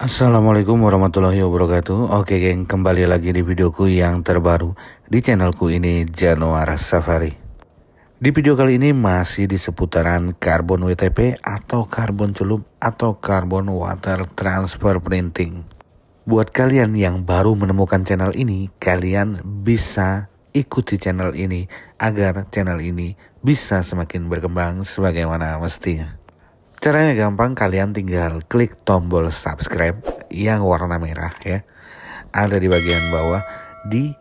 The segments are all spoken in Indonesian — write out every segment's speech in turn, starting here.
Assalamualaikum warahmatullahi wabarakatuh. Oke geng, kembali lagi di videoku yang terbaru di channelku ini, Januar Safari. Di video kali ini masih di seputaran karbon WTP atau karbon celup atau karbon water transfer printing. Buat kalian yang baru menemukan channel ini, kalian bisa ikuti channel ini agar channel ini bisa semakin berkembang sebagaimana mestinya. Caranya gampang, kalian tinggal klik tombol subscribe yang warna merah ya. Ada di bagian bawah di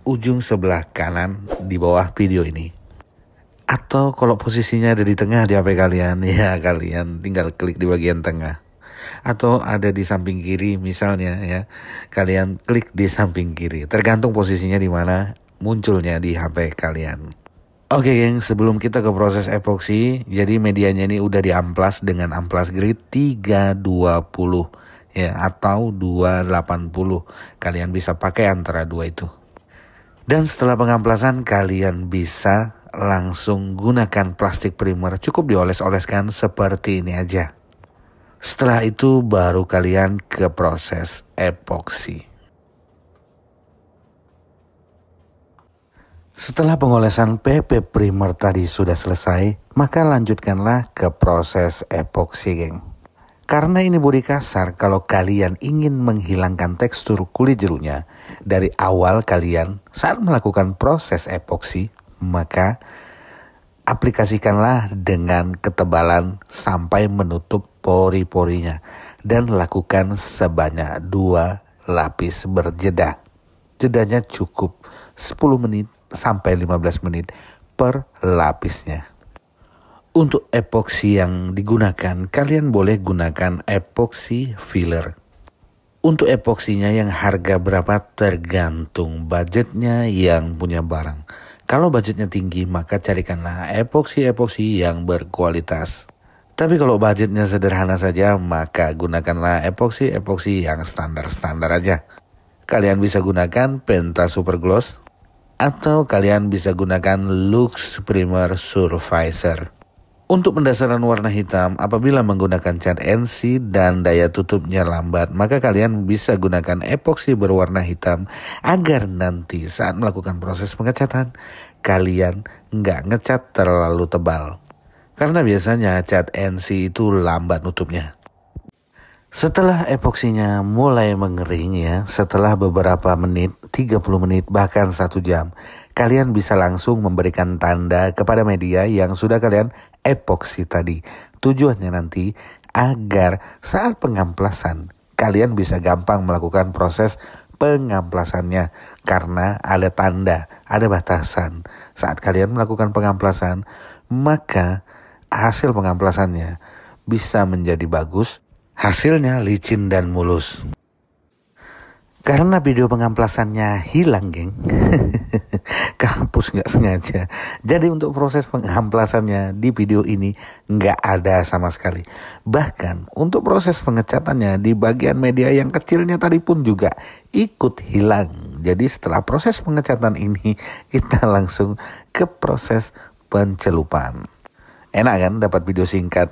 ujung sebelah kanan di bawah video ini. Atau kalau posisinya ada di tengah di HP kalian, ya kalian tinggal klik di bagian tengah. Atau ada di samping kiri misalnya ya, kalian klik di samping kiri. Tergantung posisinya di mana munculnya di HP kalian. Oke geng, sebelum kita ke proses epoksi, jadi medianya ini udah diamplas dengan amplas grade 320 ya atau 280. Kalian bisa pakai antara dua itu. Dan setelah pengamplasan kalian bisa langsung gunakan plastik primer, cukup dioles-oleskan seperti ini aja. Setelah itu baru kalian ke proses epoksi. Setelah pengolesan PP primer tadi sudah selesai, maka lanjutkanlah ke proses epoksi geng. Karena ini bodi kasar, kalau kalian ingin menghilangkan tekstur kulit jeruknya dari awal kalian saat melakukan proses epoksi, maka aplikasikanlah dengan ketebalan sampai menutup pori-porinya dan lakukan sebanyak 2 lapis berjeda. Jedanya cukup 10 menit sampai 15 menit per lapisnya. Untuk epoksi yang digunakan, kalian boleh gunakan epoksi filler. Untuk epoksinya yang harga berapa tergantung budgetnya yang punya barang. Kalau budgetnya tinggi maka carikanlah epoksi-epoksi yang berkualitas. Tapi kalau budgetnya sederhana saja maka gunakanlah epoksi-epoksi yang standar-standar aja. Kalian bisa gunakan Penta Super Gloss atau kalian bisa gunakan Lux Primer Surfacer. Untuk pendasaran warna hitam, apabila menggunakan cat NC dan daya tutupnya lambat, maka kalian bisa gunakan epoksi berwarna hitam agar nanti saat melakukan proses pengecatan, kalian nggak ngecat terlalu tebal. Karena biasanya cat NC itu lambat nutupnya. Setelah epoksinya mulai mengering ya, setelah beberapa menit, 30 menit bahkan 1 jam, kalian bisa langsung memberikan tanda kepada media yang sudah kalian epoksi tadi. Tujuannya nanti agar saat pengamplasan kalian bisa gampang melakukan proses pengamplasannya karena ada tanda, ada batasan. Saat kalian melakukan pengamplasan, maka hasil pengamplasannya bisa menjadi bagus. Hasilnya licin dan mulus. Karena video pengamplasannya hilang geng. Kampus gak sengaja. Jadi untuk proses pengamplasannya di video ini gak ada sama sekali. Bahkan untuk proses pengecatannya di bagian media yang kecilnya tadi pun juga ikut hilang. Jadi setelah proses pengecatan ini kita langsung ke proses pencelupan. Enak kan dapat video singkat.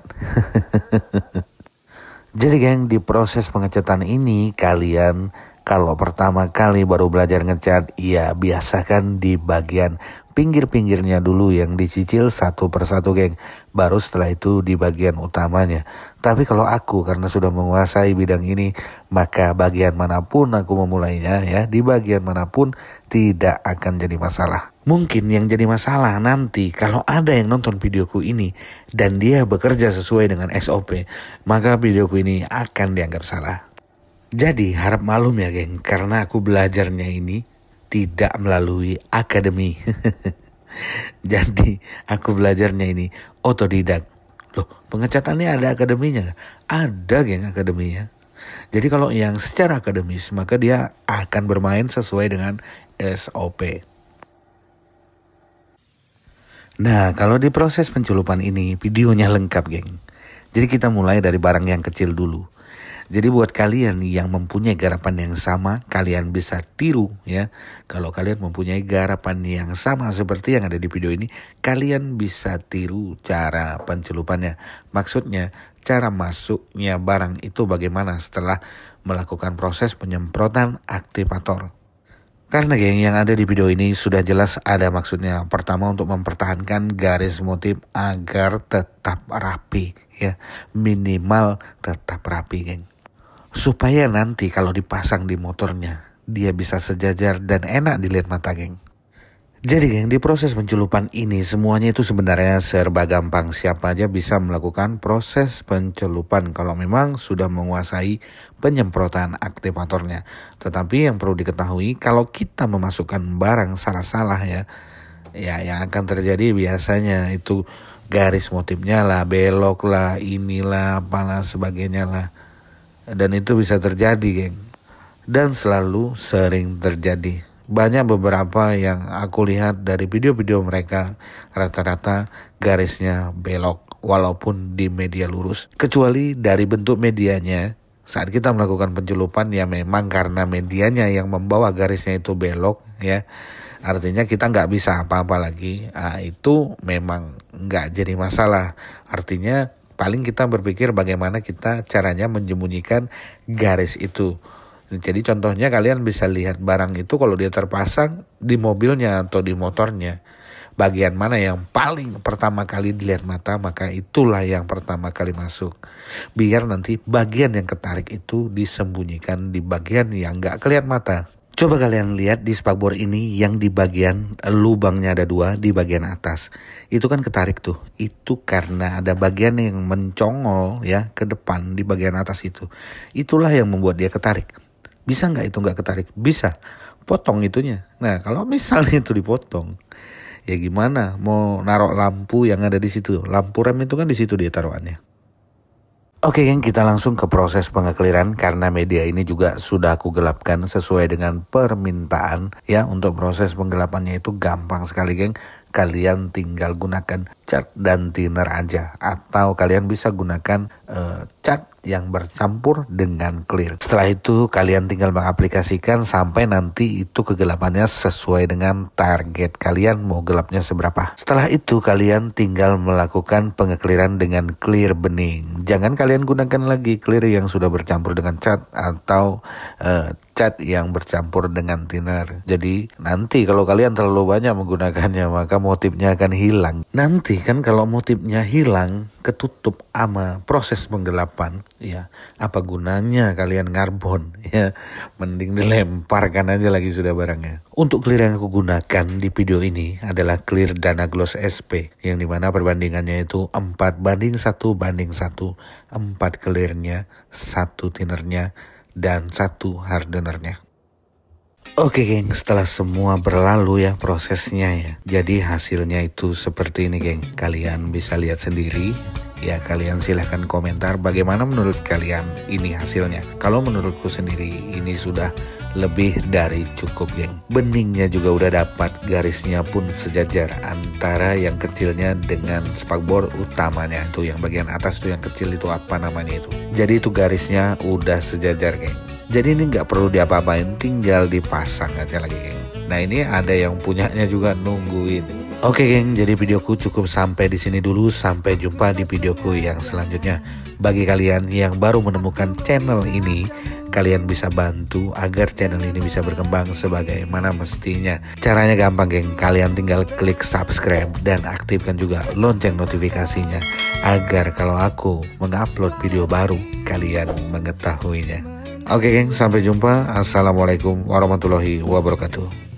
Jadi geng, di proses pengecatan ini kalian kalau pertama kali baru belajar ngecat, ya biasakan di bagian pinggir-pinggirnya dulu yang dicicil satu persatu geng. Baru setelah itu di bagian utamanya. Tapi kalau aku karena sudah menguasai bidang ini, maka bagian manapun aku memulainya ya, di bagian manapun tidak akan jadi masalah. Mungkin yang jadi masalah nanti kalau ada yang nonton videoku ini dan dia bekerja sesuai dengan SOP, maka videoku ini akan dianggap salah. Jadi harap maklum ya geng, karena aku belajarnya ini tidak melalui akademi. Jadi aku belajarnya ini otodidak. Loh, pengecatannya ada akademinya? Ada geng akademinya. Jadi kalau yang secara akademis maka dia akan bermain sesuai dengan SOP. Nah, kalau di proses pencelupan ini videonya lengkap geng. Jadi kita mulai dari barang yang kecil dulu. Jadi buat kalian yang mempunyai garapan yang sama, kalian bisa tiru ya. Kalau kalian mempunyai garapan yang sama seperti yang ada di video ini, kalian bisa tiru cara pencelupannya. Maksudnya cara masuknya barang itu bagaimana setelah melakukan proses penyemprotan aktivator. Karena geng, yang ada di video ini sudah jelas ada maksudnya. Pertama, untuk mempertahankan garis motif agar tetap rapi ya. Minimal tetap rapi geng. Supaya nanti kalau dipasang di motornya, dia bisa sejajar dan enak dilihat mata geng. Jadi geng, di proses pencelupan ini semuanya itu sebenarnya serba gampang. Siapa aja bisa melakukan proses pencelupan kalau memang sudah menguasai penyemprotan aktivatornya. Tetapi yang perlu diketahui, kalau kita memasukkan barang salah-salah ya yang akan terjadi biasanya itu garis motifnya lah, belok lah, inilah, apalah sebagainya lah. Dan itu bisa terjadi geng. Dan selalu sering terjadi. Banyak beberapa yang aku lihat dari video-video mereka rata-rata garisnya belok walaupun di media lurus. Kecuali dari bentuk medianya, saat kita melakukan pencelupan ya memang karena medianya yang membawa garisnya itu belok ya. Artinya kita nggak bisa apa-apa lagi. Itu memang nggak jadi masalah. Artinya paling kita berpikir bagaimana kita caranya menyembunyikan garis itu. Jadi contohnya kalian bisa lihat barang itu kalau dia terpasang di mobilnya atau di motornya. Bagian mana yang paling pertama kali dilihat mata, maka itulah yang pertama kali masuk. Biar nanti bagian yang ketarik itu disembunyikan di bagian yang gak kelihatan mata. Coba kalian lihat di spakbor ini yang di bagian lubangnya ada 2 di bagian atas. Itu kan ketarik tuh. Itu karena ada bagian yang mencongol ya ke depan di bagian atas itu. Itulah yang membuat dia ketarik. Bisa nggak itu nggak ketarik? Bisa. Potong itunya. Nah kalau misalnya itu dipotong, ya gimana? Mau naruh lampu yang ada di situ? Lampu rem itu kan di situ dia taruhannya. Oke geng, kita langsung ke proses pengekliran karena media ini juga sudah aku gelapkan sesuai dengan permintaan ya. Untuk proses penggelapannya itu gampang sekali geng. Kalian tinggal gunakan cat dan thinner aja atau kalian bisa gunakan cat yang bercampur dengan clear. Setelah itu kalian tinggal mengaplikasikan sampai nanti itu kegelapannya sesuai dengan target kalian mau gelapnya seberapa. Setelah itu kalian tinggal melakukan pengekliran dengan clear bening. Jangan kalian gunakan lagi clear yang sudah bercampur dengan cat atau cat yang bercampur dengan thinner. Jadi nanti kalau kalian terlalu banyak menggunakannya maka motifnya akan hilang. Nanti kan kalau motifnya hilang ketutup sama proses penggelapan ya, apa gunanya kalian ngarbon ya, mending dilemparkan aja lagi sudah barangnya. Untuk clear yang aku gunakan di video ini adalah clear Dana Gloss SP yang dimana perbandingannya itu 4:1:1, 4 clearnya, 1 thinnernya dan 1 hardenernya. Oke geng, setelah semua berlalu ya prosesnya ya, jadi hasilnya itu seperti ini geng. Kalian bisa lihat sendiri ya, kalian silahkan komentar bagaimana menurut kalian ini hasilnya. Kalau menurutku sendiri ini sudah lebih dari cukup geng. Beningnya juga udah dapat, garisnya pun sejajar antara yang kecilnya dengan spakbor utamanya. Itu yang bagian atas tuh yang kecil itu apa namanya itu. Jadi itu garisnya udah sejajar geng. Jadi ini nggak perlu diapa-apain, tinggal dipasang aja lagi geng. Nah ini ada yang punyanya juga nungguin. Oke geng, jadi videoku cukup sampai di sini dulu. Sampai jumpa di videoku yang selanjutnya. Bagi kalian yang baru menemukan channel ini, kalian bisa bantu agar channel ini bisa berkembang sebagaimana mestinya. Caranya gampang geng, kalian tinggal klik subscribe dan aktifkan juga lonceng notifikasinya agar kalau aku mengupload video baru kalian mengetahuinya. Oke geng, sampai jumpa. Assalamualaikum warahmatullahi wabarakatuh.